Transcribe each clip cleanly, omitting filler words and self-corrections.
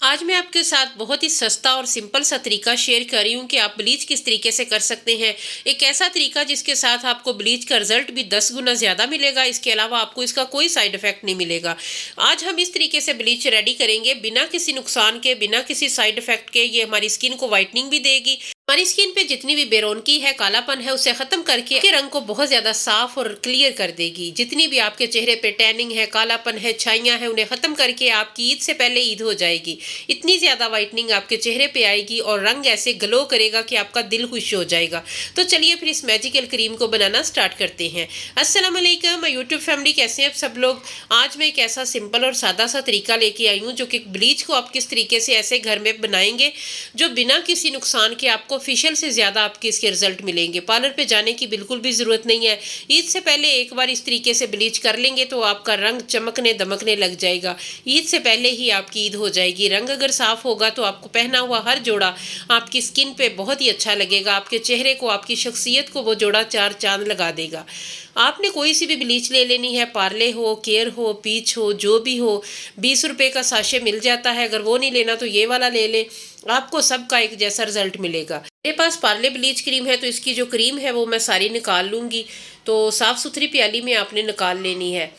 आज मैं आपके साथ बहुत ही सस्ता और सिंपल सा तरीका शेयर कर रही हूँ कि आप ब्लीच किस तरीके से कर सकते हैं। एक ऐसा तरीका जिसके साथ आपको ब्लीच का रिजल्ट भी 10 गुना ज़्यादा मिलेगा, इसके अलावा आपको इसका कोई साइड इफ़ेक्ट नहीं मिलेगा। आज हम इस तरीके से ब्लीच रेडी करेंगे बिना किसी नुकसान के, बिना किसी साइड इफ़ेक्ट के। ये हमारी स्किन को वाइटनिंग भी देगी, हमारी स्किन पे जितनी भी बेरौनकी है, कालापन है, उसे खत्म करके के रंग को बहुत ज्यादा साफ और क्लियर कर देगी। जितनी भी आपके चेहरे पे टैनिंग है, कालापन है, छाइयां है, उन्हें खत्म करके आपकी ईद से पहले ईद हो जाएगी। इतनी ज्यादा वाइटनिंग आपके चेहरे पे आएगी और रंग ऐसे ग्लो करेगा कि आपका दिल खुश हो जाएगा। तो चलिए फिर इस मैजिकल क्रीम को बनाना स्टार्ट करते हैं। अस्सलाम वालेकुम यूट्यूब फैमिली, कैसे हैं आप सब लोग। आज मैं एक ऐसा सिंपल और सादा सा तरीका लेके आई हूँ जो कि ब्लीच को आप किस तरीके से ऐसे घर में बनाएंगे जो बिना किसी नुकसान के आपको फेशियल से ज़्यादा आपके इसके रिजल्ट मिलेंगे। पार्लर पे जाने की बिल्कुल भी ज़रूरत नहीं है। ईद से पहले एक बार इस तरीके से ब्लीच कर लेंगे तो आपका रंग चमकने दमकने लग जाएगा। ईद से पहले ही आपकी ईद हो जाएगी। रंग अगर साफ़ होगा तो आपको पहना हुआ हर जोड़ा आपकी स्किन पे बहुत ही अच्छा लगेगा। आपके चेहरे को, आपकी शख्सियत को वो जोड़ा चार चांद लगा देगा। आपने कोई सी भी ब्लीच ले लेनी है, पार्ले हो, केयर हो, पीच हो, जो भी हो। 20 रुपये का साशे मिल जाता है, अगर वो नहीं लेना तो ये वाला ले ले। आपको सबका एक जैसा रिजल्ट मिलेगा। मेरे पास पार्ले ब्लीच क्रीम है तो इसकी जो क्रीम है वो मैं सारी निकाल लूँगी। तो साफ़ सुथरी प्याली में आपने निकाल लेनी है।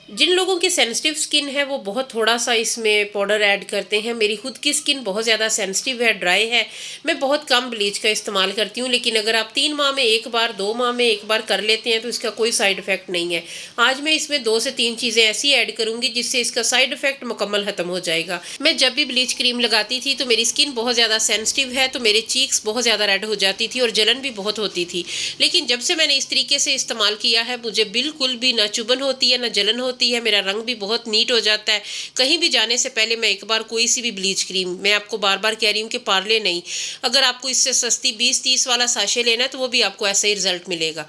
जिन लोगों की सेंसिटिव स्किन है वो बहुत थोड़ा सा इसमें पाउडर ऐड करते हैं। मेरी खुद की स्किन बहुत ज़्यादा सेंसिटिव है, ड्राई है। मैं बहुत कम ब्लीच का इस्तेमाल करती हूँ, लेकिन अगर आप 3 माह में एक बार, 2 माह में एक बार कर लेते हैं तो इसका कोई साइड इफ़ेक्ट नहीं है। आज मैं इसमें 2 से 3 चीज़ें ऐसी ऐड करूँगी जिससे इसका साइड इफ़ेक्ट मुकम्मल ख़त्म हो जाएगा। मैं जब भी ब्लीच क्रीम लगाती थी तो मेरी स्किन बहुत ज़्यादा सेंसिटिव है, तो मेरे चीक्स बहुत ज़्यादा रेड हो जाती थी और जलन भी बहुत होती थी। लेकिन जब से मैंने इस तरीके से इस्तेमाल किया है, मुझे बिल्कुल भी ना चुभन होती है, ना जलन होती है। मेरा रंग भी बहुत नीट हो जाता है। कहीं भी जाने से पहले मैं एक बार कोई सी भी ब्लीच क्रीम, मैं आपको बार बार कह रही हूँ कि पार्ले नहीं, अगर आपको इससे सस्ती 20-30 वाला साशे लेना है तो वो भी आपको ऐसा ही रिजल्ट मिलेगा।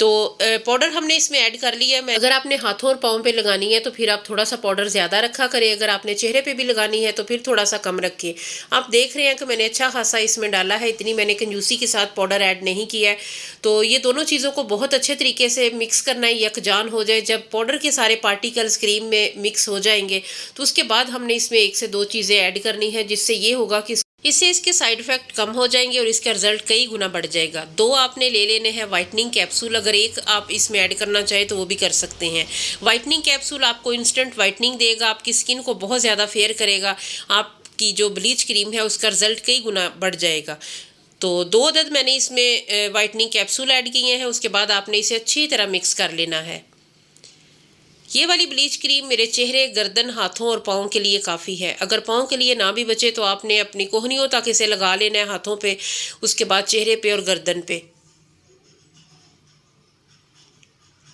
तो पाउडर हमने इसमें ऐड कर लिया है। अगर आपने हाथों और पाँव पे लगानी है तो फिर आप थोड़ा सा पाउडर ज़्यादा रखा करें। अगर आपने चेहरे पे भी लगानी है तो फिर थोड़ा सा कम रखें। आप देख रहे हैं कि मैंने अच्छा खासा इसमें डाला है, इतनी मैंने कंजूसी के साथ पाउडर ऐड नहीं किया है। तो ये दोनों चीज़ों को बहुत अच्छे तरीके से मिक्स करना है, यकजान हो जाए। जब पाउडर के सारे पार्टिकल्स क्रीम में मिक्स हो जाएंगे तो उसके बाद हमने इसमें 1 से 2 चीज़ें ऐड करनी है, जिससे ये होगा कि इससे इसके साइड इफेक्ट कम हो जाएंगे और इसका रिजल्ट कई गुना बढ़ जाएगा। 2 आपने ले लेने हैं वाइटनिंग कैप्सूल। अगर एक आप इसमें ऐड करना चाहे तो वो भी कर सकते हैं। वाइटनिंग कैप्सूल आपको इंस्टेंट वाइटनिंग देगा, आपकी स्किन को बहुत ज़्यादा फेयर करेगा। आपकी जो ब्लीच क्रीम है उसका रिजल्ट कई गुना बढ़ जाएगा। तो 2 अदद मैंने इसमें वाइटनिंग कैप्सूल ऐड किए हैं। उसके बाद आपने इसे अच्छी तरह मिक्स कर लेना है। ये वाली ब्लीच क्रीम मेरे चेहरे, गर्दन, हाथों और पाँव के लिए काफ़ी है। अगर पाँव के लिए ना भी बचे तो आपने अपनी कोहनियों तक इसे लगा लेना है, हाथों पे, उसके बाद चेहरे पे और गर्दन पे।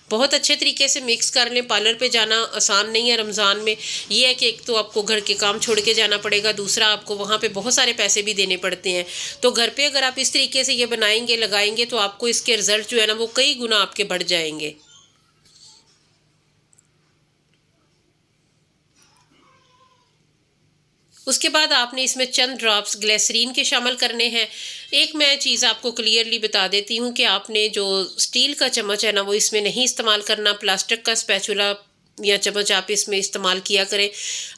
बहुत अच्छे तरीके से मिक्स कर लें। पार्लर पे जाना आसान नहीं है रमज़ान में। ये है कि एक तो आपको घर के काम छोड़ के जाना पड़ेगा, दूसरा आपको वहाँ पे बहुत सारे पैसे भी देने पड़ते हैं। तो घर पे अगर आप इस तरीके से ये बनाएंगे, लगाएंगे तो आपको इसके रिजल्ट जो है ना वो कई गुना आपके बढ़ जाएंगे। उसके बाद आपने इसमें चंद ड्रॉप्स ग्लिसरीन के शामिल करने हैं। एक मैं चीज़ आपको क्लियरली बता देती हूँ कि आपने जो स्टील का चम्मच है ना वो इसमें नहीं इस्तेमाल करना। प्लास्टिक का स्पैचुला या चम्मच आप इसमें इस्तेमाल किया करें।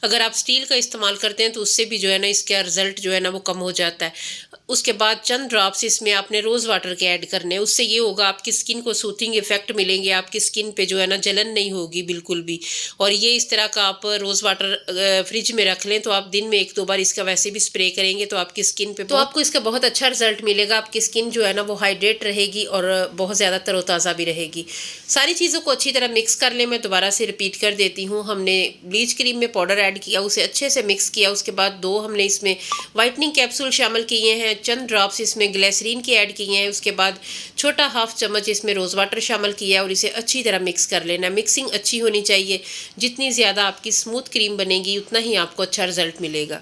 अगर आप स्टील का इस्तेमाल करते हैं तो उससे भी जो है ना इसका रिजल्ट जो है ना वो कम हो जाता है। उसके बाद चंद ड्रॉप्स इसमें आपने रोज़ वाटर के ऐड करने हैं। उससे ये होगा आपकी स्किन को सूथिंग इफेक्ट मिलेंगे, आपकी स्किन पे जो है ना जलन नहीं होगी बिल्कुल भी। और ये इस तरह का आप रोज़ वाटर फ्रिज में रख लें तो आप दिन में 1-2 बार इसका वैसे भी स्प्रे करेंगे तो आपकी स्किन पे तो आपको इसका बहुत अच्छा रिजल्ट मिलेगा। आपकी स्किन जो है ना वो हाइड्रेट रहेगी और बहुत ज़्यादा तरोताज़ा भी रहेगी। सारी चीज़ों को अच्छी तरह मिक्स कर लें। मैं दोबारा से रिपीट कर देती हूँ। हमने ब्लीच क्रीम में पाउडर ऐड किया, उसे अच्छे से मिक्स किया। उसके बाद 2 हमने इसमें वाइटनिंग कैप्सूल शामिल किए हैं, चंद ड्रॉप्स इसमें ग्लिसरीन के ऐड किए हैं। उसके बाद छोटा हाफ चम्मच इसमें रोज़ वाटर शामिल किया है और इसे अच्छी तरह मिक्स कर लेना। मिक्सिंग अच्छी होनी चाहिए। जितनी ज़्यादा आपकी स्मूथ क्रीम बनेगी उतना ही आपको अच्छा रिजल्ट मिलेगा।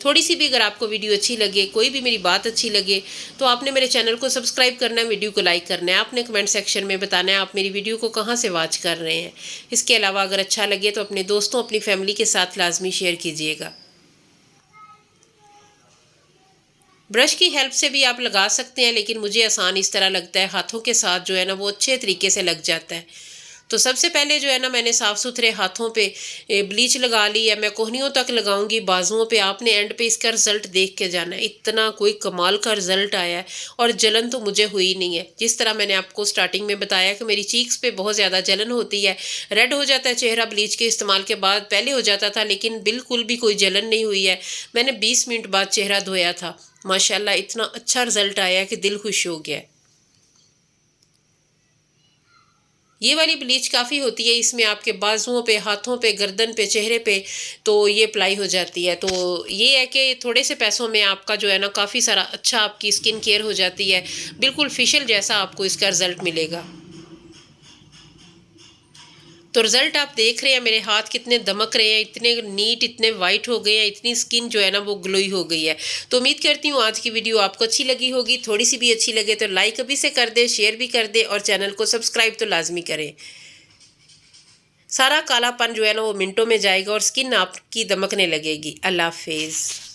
थोड़ी सी भी अगर आपको वीडियो अच्छी लगे, कोई भी मेरी बात अच्छी लगे तो आपने मेरे चैनल को सब्सक्राइब करना है, वीडियो को लाइक करना है। आपने कमेंट सेक्शन में बताना है आप मेरी वीडियो को कहाँ से वॉच कर रहे हैं। इसके अलावा अगर अच्छा लगे तो अपने दोस्तों, अपनी फैमिली के साथ लाजमी शेयर कीजिएगा। ब्रश की हेल्प से भी आप लगा सकते हैं, लेकिन मुझे आसान इस तरह लगता है, हाथों के साथ जो है ना वो अच्छे तरीके से लग जाता है। तो सबसे पहले जो है ना मैंने साफ़ सुथरे हाथों पे ब्लीच लगा ली है, मैं कोहनियों तक लगाऊंगी, बाजुओं पे। आपने एंड पे इसका रिजल्ट देख के जाना है, इतना कोई कमाल का रिजल्ट आया है। और जलन तो मुझे हुई नहीं है, जिस तरह मैंने आपको स्टार्टिंग में बताया कि मेरी चीक्स पे बहुत ज़्यादा जलन होती है, रेड हो जाता है चेहरा ब्लीच के इस्तेमाल के बाद, पहले हो जाता था, लेकिन बिल्कुल भी कोई जलन नहीं हुई है। मैंने 20 मिनट बाद चेहरा धोया था, माशाल्लाह इतना अच्छा रिजल्ट आया कि दिल खुश हो गया। ये वाली ब्लीच काफ़ी होती है, इसमें आपके बाजुओं पे, हाथों पे, गर्दन पे, चेहरे पे तो ये अप्लाई हो जाती है। तो ये है कि थोड़े से पैसों में आपका जो है ना काफ़ी सारा अच्छा आपकी स्किन केयर हो जाती है, बिल्कुल फेशियल जैसा आपको इसका रिजल्ट मिलेगा। तो रिजल्ट आप देख रहे हैं, मेरे हाथ कितने दमक रहे हैं, इतने नीट, इतने वाइट हो गए हैं, इतनी स्किन जो है ना वो ग्लोई हो गई है। तो उम्मीद करती हूँ आज की वीडियो आपको अच्छी लगी होगी, थोड़ी सी भी अच्छी लगे तो लाइक अभी से कर दे, शेयर भी कर दे और चैनल को सब्सक्राइब तो लाजमी करें। सारा कालापन जो है ना वो मिनटों में जाएगा और स्किन आपकी दमकने लगेगी। अल्लाह हाफिज़।